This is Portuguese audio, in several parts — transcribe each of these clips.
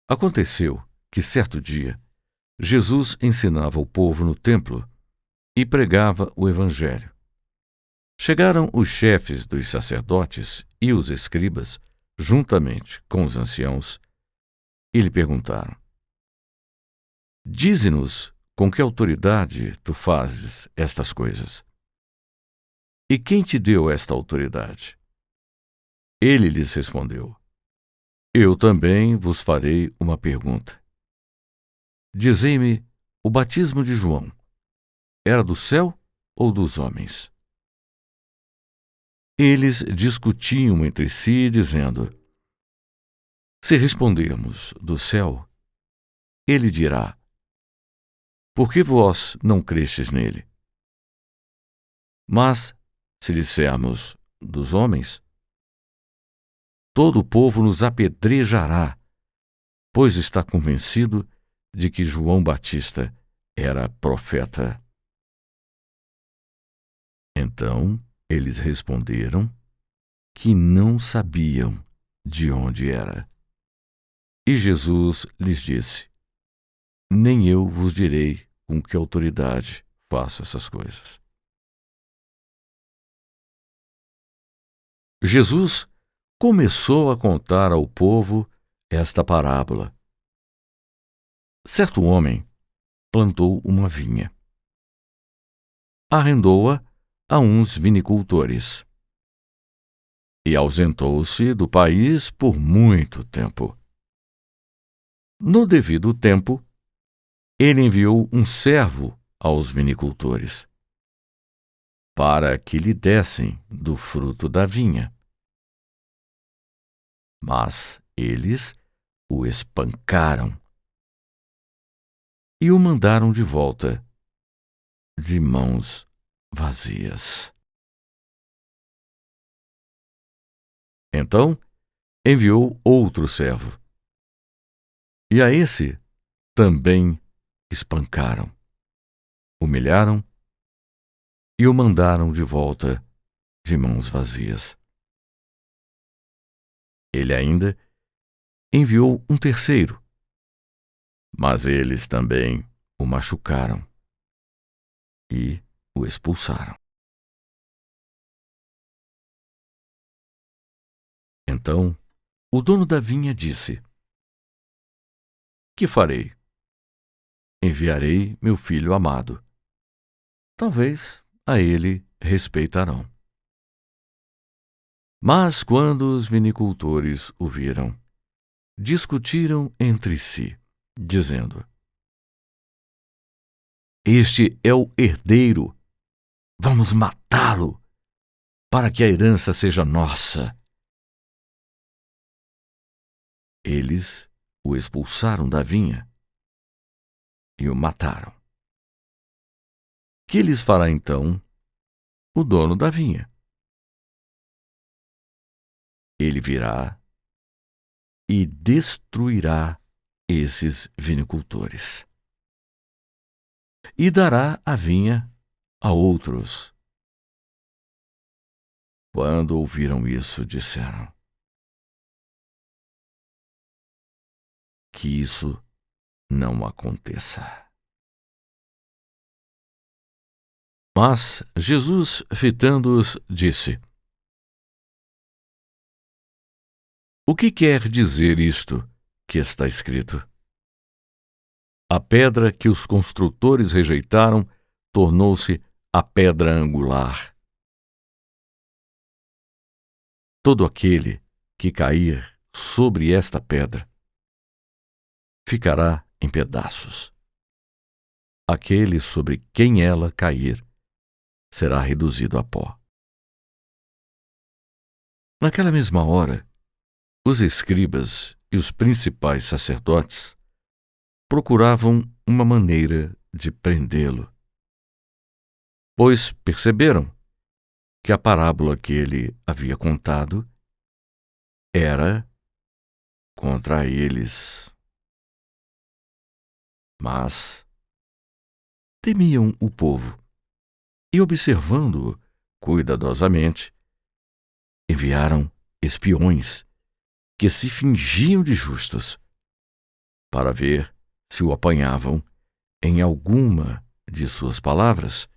Aconteceu que, certo dia, Jesus ensinava o povo no templo e pregava o Evangelho. Chegaram os chefes dos sacerdotes e os escribas, juntamente com os anciãos, e lhe perguntaram: Dize-nos com que autoridade tu fazes estas coisas? E quem te deu esta autoridade? Ele lhes respondeu: Eu também vos farei uma pergunta. Dizei-me, o batismo de João era do céu ou dos homens? Eles discutiam entre si, dizendo: Se respondermos do céu, ele dirá: Por que vós não crestes nele? Mas, se dissermos dos homens, todo o povo nos apedrejará, pois está convencido de que João Batista era profeta. Então eles responderam que não sabiam de onde era. E Jesus lhes disse: Nem eu vos direi com que autoridade faço essas coisas. Jesus começou a contar ao povo esta parábola. Certo homem plantou uma vinha. Arrendou-a a uns vinicultores e ausentou-se do país por muito tempo. No devido tempo, ele enviou um servo aos vinicultores para que lhe dessem do fruto da vinha. Mas eles o espancaram e o mandaram de volta, de mãos vazias. Então enviou outro servo, e a esse também espancaram, humilharam e o mandaram de volta, de mãos vazias. Ele ainda enviou um terceiro, mas eles também o machucaram e o expulsaram. Então o dono da vinha disse: Que farei? Enviarei meu filho amado. Talvez a ele respeitarão. Mas quando os vinicultores o viram, discutiram entre si, dizendo: Este é o herdeiro. Vamos matá-lo, para que a herança seja nossa. Eles o expulsaram da vinha e o mataram. Que lhes fará então o dono da vinha? Ele virá e destruirá esses vinicultores e dará a vinha a outros. Quando ouviram isso, disseram: Que isso não aconteça. Mas Jesus, fitando-os, disse: O que quer dizer isto que está escrito? A pedra que os construtores rejeitaram tornou-se a pedra angular. Todo aquele que cair sobre esta pedra ficará em pedaços. Aquele sobre quem ela cair será reduzido a pó. Naquela mesma hora, os escribas e os principais sacerdotes procuravam uma maneira de prendê-lo, pois perceberam que a parábola que ele havia contado era contra eles. Mas temiam o povo e, observando-o cuidadosamente, enviaram espiões que se fingiam de justos para ver se o apanhavam em alguma de suas palavras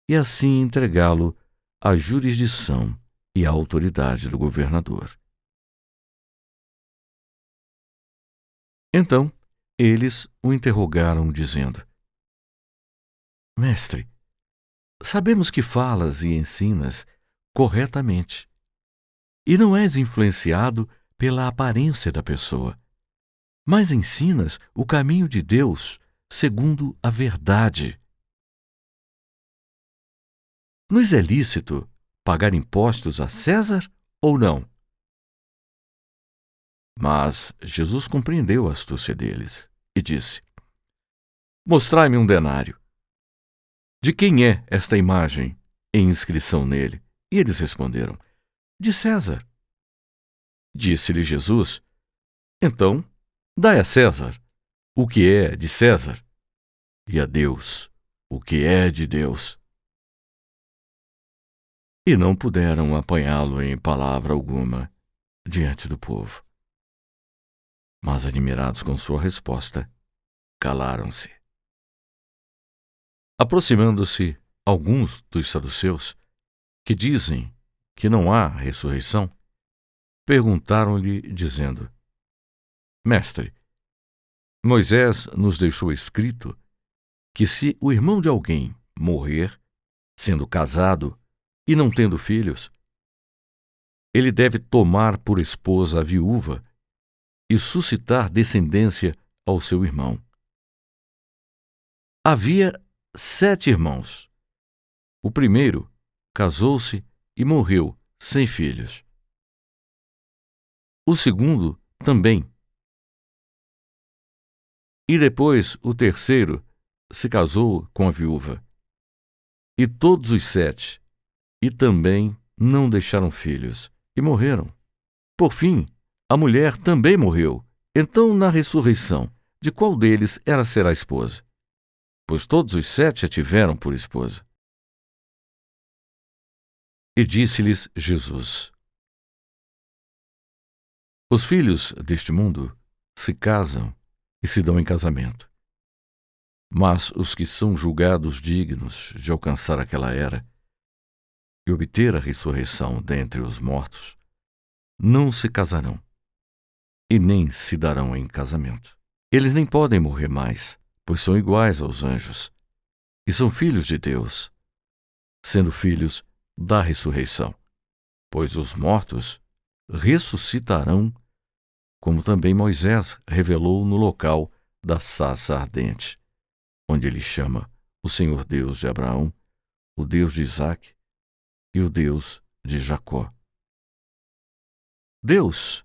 e assim entregá-lo à jurisdição e à autoridade do governador. Então, eles o interrogaram, dizendo: Mestre, sabemos que falas e ensinas corretamente, e não és influenciado pela aparência da pessoa, mas ensinas o caminho de Deus segundo a verdade. Nos é lícito pagar impostos a César ou não? Mas Jesus compreendeu a astúcia deles e disse: Mostrai-me um denário. De quem é esta imagem em inscrição nele? E eles responderam: De César. Disse-lhe Jesus: Então, dai a César o que é de César, e a Deus o que é de Deus. E não puderam apanhá-lo em palavra alguma diante do povo. Mas, admirados com sua resposta, calaram-se. Aproximando-se alguns dos saduceus, que dizem que não há ressurreição, perguntaram-lhe, dizendo: Mestre, Moisés nos deixou escrito que se o irmão de alguém morrer, sendo casado e não tendo filhos, ele deve tomar por esposa a viúva e suscitar descendência ao seu irmão. Havia 7 irmãos. O primeiro casou-se e morreu sem filhos. O segundo também. E depois o terceiro se casou com a viúva. E todos os 7, e também não deixaram filhos, e morreram. Por fim, a mulher também morreu. Então, na ressurreição, de qual deles ela será esposa? Pois todos os 7 a tiveram por esposa. E disse-lhes Jesus: Os filhos deste mundo se casam e se dão em casamento. Mas os que são julgados dignos de alcançar aquela era e obter a ressurreição dentre os mortos, não se casarão e nem se darão em casamento. Eles nem podem morrer mais, pois são iguais aos anjos, e são filhos de Deus, sendo filhos da ressurreição. Pois os mortos ressuscitarão, como também Moisés revelou no local da sarça ardente, onde ele chama o Senhor Deus de Abraão, o Deus de Isaque e o Deus de Jacó. Deus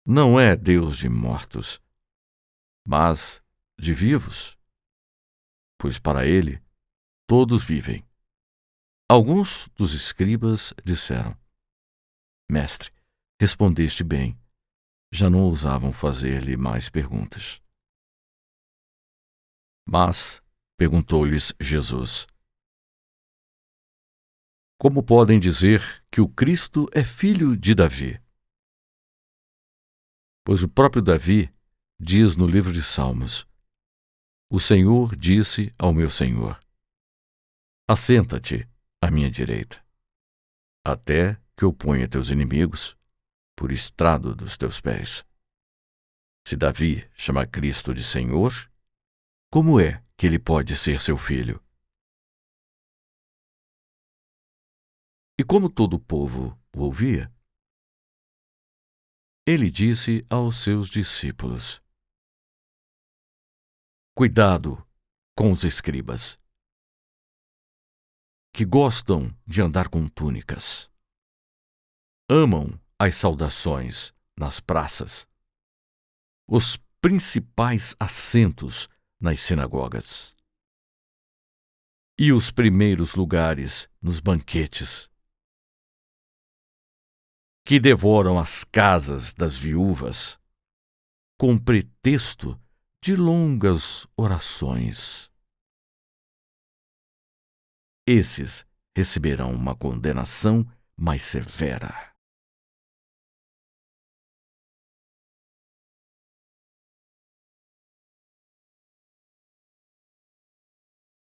não é Deus de mortos, mas de vivos, pois para ele todos vivem. Alguns dos escribas disseram: Mestre, respondeste bem. Já não ousavam fazer-lhe mais perguntas. Mas perguntou-lhes Jesus: Como podem dizer que o Cristo é filho de Davi? Pois o próprio Davi diz no livro de Salmos: O Senhor disse ao meu Senhor: Assenta-te à minha direita, até que eu ponha teus inimigos por estrado dos teus pés. Se Davi chama Cristo de Senhor, como é que ele pode ser seu filho? E como todo o povo o ouvia, ele disse aos seus discípulos: Cuidado com os escribas, que gostam de andar com túnicas. Amam as saudações nas praças, os principais assentos nas sinagogas e os primeiros lugares nos banquetes, que devoram as casas das viúvas com pretexto de longas orações. Esses receberão uma condenação mais severa.